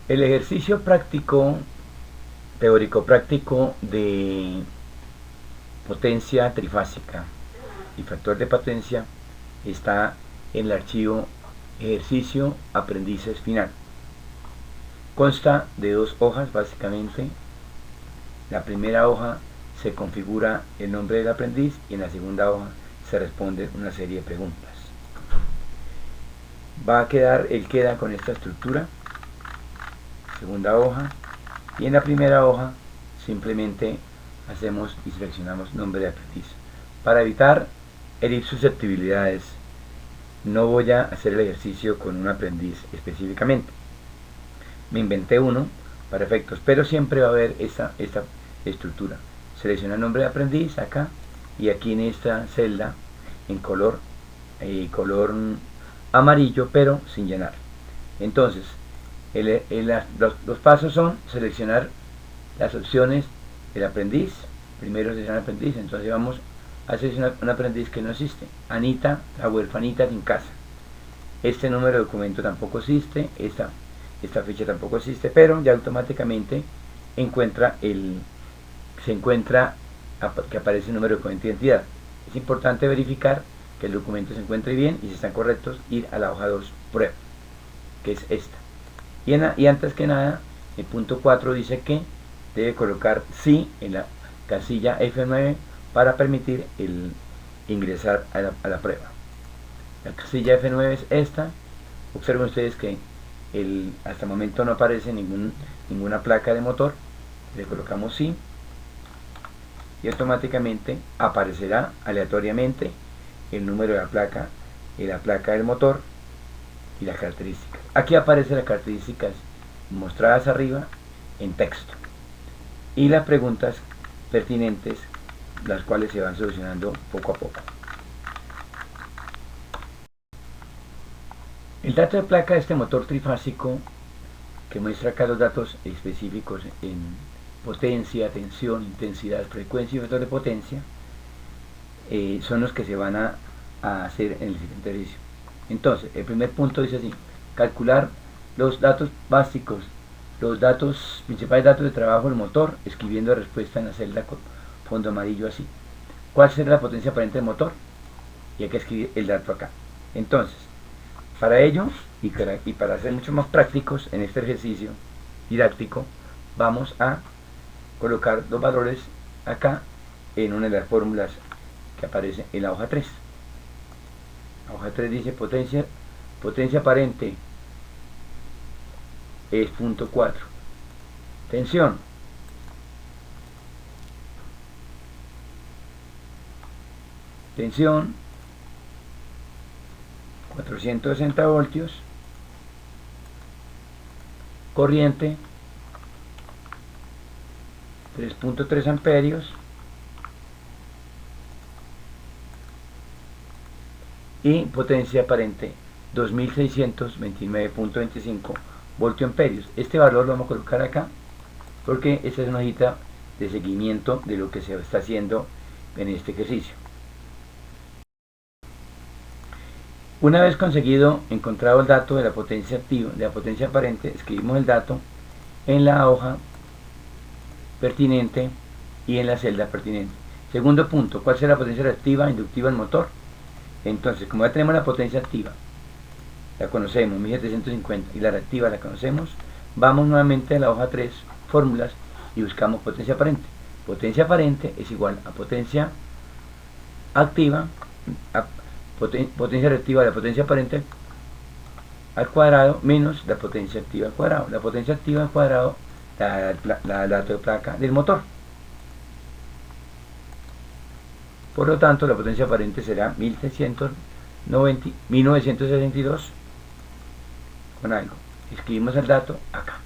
El ejercicio práctico, teórico práctico de potencia trifásica y factor de potencia está en el archivo ejercicio aprendices final. Consta de dos hojas básicamente. La primera hoja se configura el nombre del aprendiz y en la segunda hoja se responde una serie de preguntas. Él queda con esta estructura, segunda hoja, y en la primera hoja simplemente hacemos y seleccionamos nombre de aprendiz. Para evitar herir susceptibilidades, no voy a hacer el ejercicio con un aprendiz específicamente. Me inventé uno para efectos, pero siempre va a haber esta estructura. Selecciona el nombre de aprendiz acá y aquí en esta celda en color amarillo, pero sin llenar. Entonces, los pasos son seleccionar las opciones del aprendiz. Primero seleccionar aprendiz, entonces vamos a seleccionar un aprendiz que no existe. Anita, la huerfanita sin casa. Este número de documento tampoco existe, esta ficha tampoco existe, pero ya automáticamente se encuentra que aparece el número de documento de identidad. Es importante verificar que el documento se encuentre bien y si están correctos, ir a la hoja 2 prueba, que es esta. Y antes que nada, el punto 4 dice que debe colocar sí en la casilla F9 para permitir el ingresar a la prueba. La casilla F9 es esta. Observen ustedes que hasta el momento no aparece ninguna placa de motor. Le colocamos sí y automáticamente aparecerá aleatoriamente el número de la placa y la placa del motor y las características. Aquí aparecen las características mostradas arriba en texto y las preguntas pertinentes, las cuales se van solucionando poco a poco. El dato de placa de este motor trifásico, que muestra acá los datos específicos en potencia, tensión, intensidad, frecuencia y factor de potencia, son los que se van a hacer en el siguiente ejercicio. Entonces, el primer punto dice así: calcular los datos básicos, los principales datos de trabajo del motor, escribiendo respuesta en la celda con fondo amarillo así. ¿Cuál será la potencia aparente del motor? Y hay que escribir el dato acá. Entonces, para ello, y para ser mucho más prácticos en este ejercicio didáctico, vamos a colocar los valores acá en una de las fórmulas que aparece en la hoja 3. La hoja 3 dice potencia aparente es punto 4. Tensión tensión 460 voltios, corriente 3.3 amperios y potencia aparente 2629.25 voltioamperios. Este valor lo vamos a colocar acá porque esta es una hojita de seguimiento de lo que se está haciendo en este ejercicio. Una vez encontrado el dato de la potencia activa, de la potencia aparente, escribimos el dato en la hoja pertinente y en la celda pertinente. Segundo punto, ¿cuál será la potencia reactiva inductiva del motor? Entonces, como ya tenemos la potencia activa, la conocemos, 1750, y la reactiva la conocemos, vamos nuevamente a la hoja 3, fórmulas, y buscamos potencia aparente. Potencia aparente es igual a potencia activa, potencia reactiva de la potencia aparente al cuadrado menos la potencia activa al cuadrado. La potencia activa al cuadrado la dato de placa del motor. Por lo tanto, la potencia aparente será 1962 con algo. Escribimos el dato acá.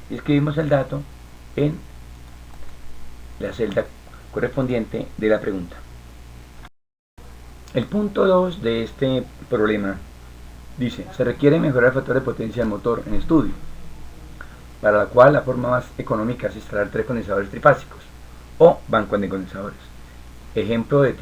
Escribimos el dato en la celda correspondiente de la pregunta. El punto 2 de este problema dice: se requiere mejorar el factor de potencia del motor en estudio, para la cual la forma más económica es instalar 3 condensadores trifásicos o bancos de condensadores. Ejemplo de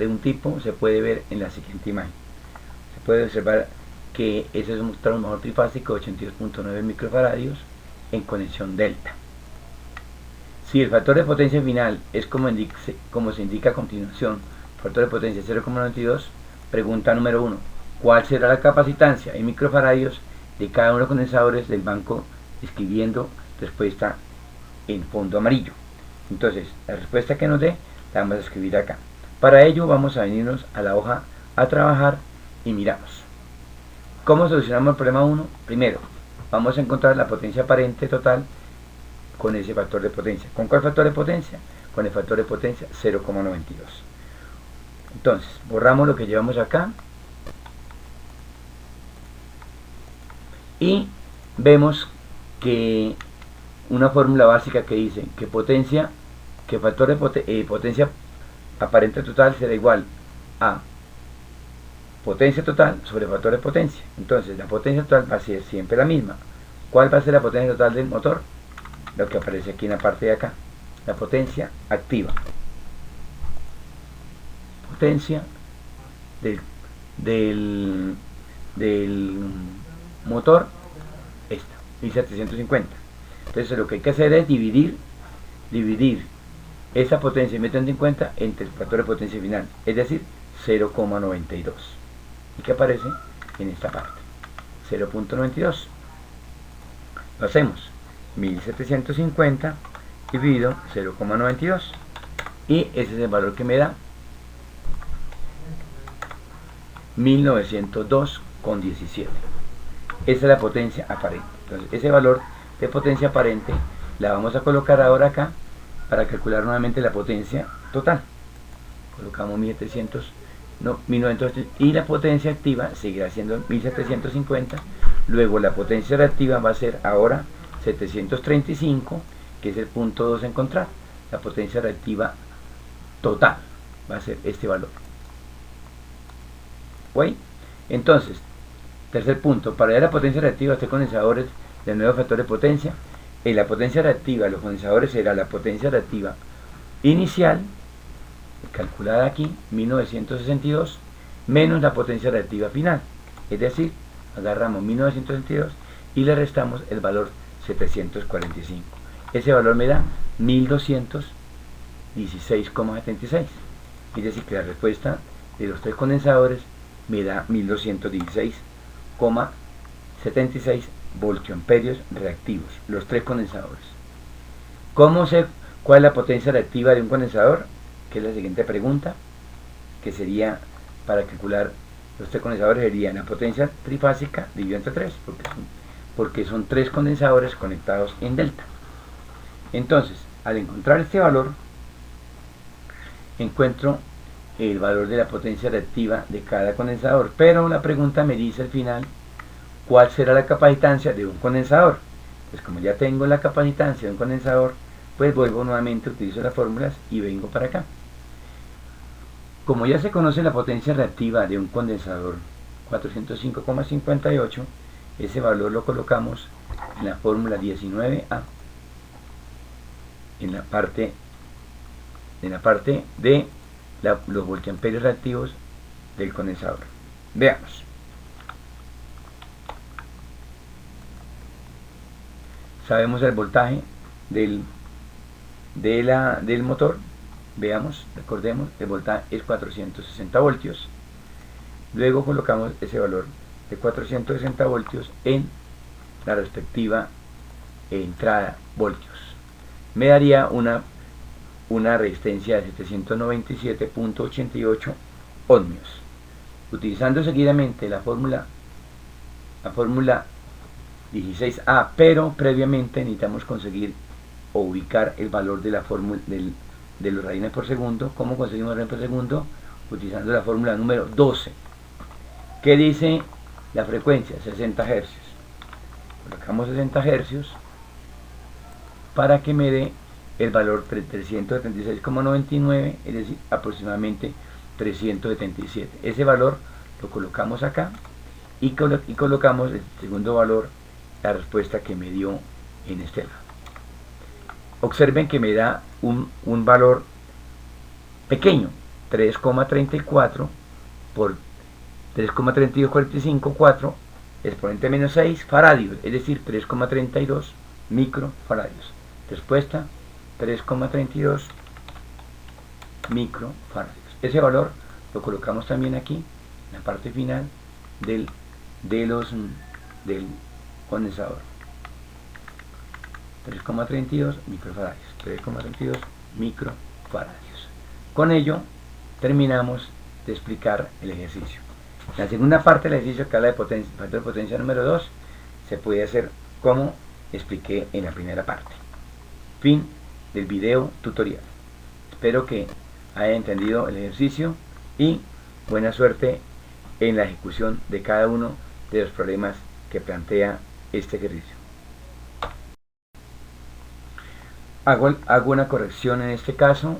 un tipo se puede ver en la siguiente imagen. Se puede observar que ese es un transformador trifásico de 82.9 microfaradios en conexión delta. Si el factor de potencia final es como se indica a continuación, factor de potencia 0,92, pregunta número 1, ¿cuál será la capacitancia en microfaradios de cada uno de los condensadores del banco? Escribiendo respuesta en fondo amarillo. Entonces, la respuesta que nos dé la vamos a escribir acá. Para ello vamos a venirnos a la hoja a trabajar y miramos. ¿Cómo solucionamos el problema 1? Primero, vamos a encontrar la potencia aparente total con ese factor de potencia. ¿Con cuál factor de potencia? Con el factor de potencia 0,92. Entonces, borramos lo que llevamos acá y vemos que una fórmula básica que dice que factor de potencia aparente total será igual a potencia total sobre factor de potencia. Entonces la potencia total va a ser siempre la misma. ¿Cuál va a ser la potencia total del motor? Lo que aparece aquí en la parte de acá, la potencia activa. Potencia del motor, esta, 1750. Entonces lo que hay que hacer es dividir esa potencia de 1750 entre el factor de potencia final, es decir, 0,92. ¿Y qué aparece en esta parte? 0,92. Lo hacemos. 1750 dividido 0,92. Y ese es el valor que me da 1902,17. Esa es la potencia aparente. Entonces ese valor de potencia aparente la vamos a colocar ahora acá para calcular nuevamente la potencia total. Colocamos 1900 y la potencia activa seguirá siendo 1750. Luego la potencia reactiva va a ser ahora 735, que es el punto 2 a encontrar. La potencia reactiva total va a ser este valor. ¿Wey? Entonces, tercer punto, para hallar la potencia reactiva de estos condensadores del nuevo factor de potencia, en la potencia reactiva de los condensadores será la potencia reactiva inicial, calculada aquí, 1962, menos la potencia reactiva final. Es decir, agarramos 1962 y le restamos el valor 745. Ese valor me da 1216,76. Es decir, que la respuesta de los tres condensadores me da 1216,76 voltioamperios reactivos, los tres condensadores. ¿Cómo sé cuál es la potencia reactiva de un condensador? Que es la siguiente pregunta, que sería para calcular los tres condensadores, sería la potencia trifásica dividido entre 3, porque son tres condensadores conectados en delta. Entonces, al encontrar este valor, encuentro el valor de la potencia reactiva de cada condensador, pero la pregunta me dice al final cuál será la capacitancia de un condensador. Pues como ya tengo la capacitancia de un condensador, pues vuelvo nuevamente, utilizo las fórmulas y vengo para acá. Como ya se conoce la potencia reactiva de un condensador 405,58, ese valor lo colocamos en la fórmula 19A, en la parte de los voltamperios reactivos del condensador. Veamos. Sabemos el voltaje del motor. Veamos, recordemos, el voltaje es 460 voltios. Luego colocamos ese valor de 460 voltios en la respectiva entrada voltios. Me daría una resistencia de 797.88 ohmios. Utilizando seguidamente la fórmula 16A, pero previamente necesitamos conseguir o ubicar el valor de la fórmula de los radianes por segundo. ¿Cómo conseguimos radianes por segundo? Utilizando la fórmula número 12, que dice la frecuencia 60 Hz. Colocamos 60 Hz para que me dé el valor 376,99, es decir, aproximadamente 377. Ese valor lo colocamos acá y colocamos el segundo valor, la respuesta que me dio en este lado. Observen que me da un valor pequeño, 3,34 por 3,3245, exponente menos 6 faradios, es decir, 3,32 microfaradios. Respuesta, 3,32 microfaradios. Ese valor lo colocamos también aquí, en la parte final del condensador. 3,32 microfaradios. 3,32 microfaradios. Con ello terminamos de explicar el ejercicio. La segunda parte del ejercicio, que habla de potencia, factor de potencia número 2, se puede hacer como expliqué en la primera parte. Fin del video tutorial. Espero que haya entendido el ejercicio y buena suerte en la ejecución de cada uno de los problemas que plantea este ejercicio. Hago una corrección en este caso,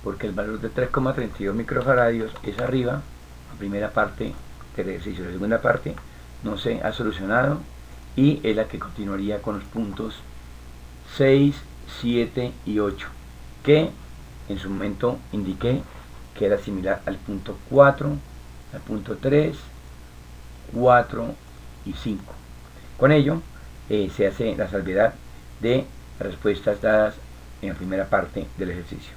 porque el valor de 3,32 microfaradios es arriba, la primera parte del ejercicio. La segunda parte no se ha solucionado y es la que continuaría con los puntos 6, 7 y 8, que en su momento indiqué que era similar al punto 4, al punto 3, 4 y 5. Con ello se hace la salvedad de las respuestas dadas en la primera parte del ejercicio.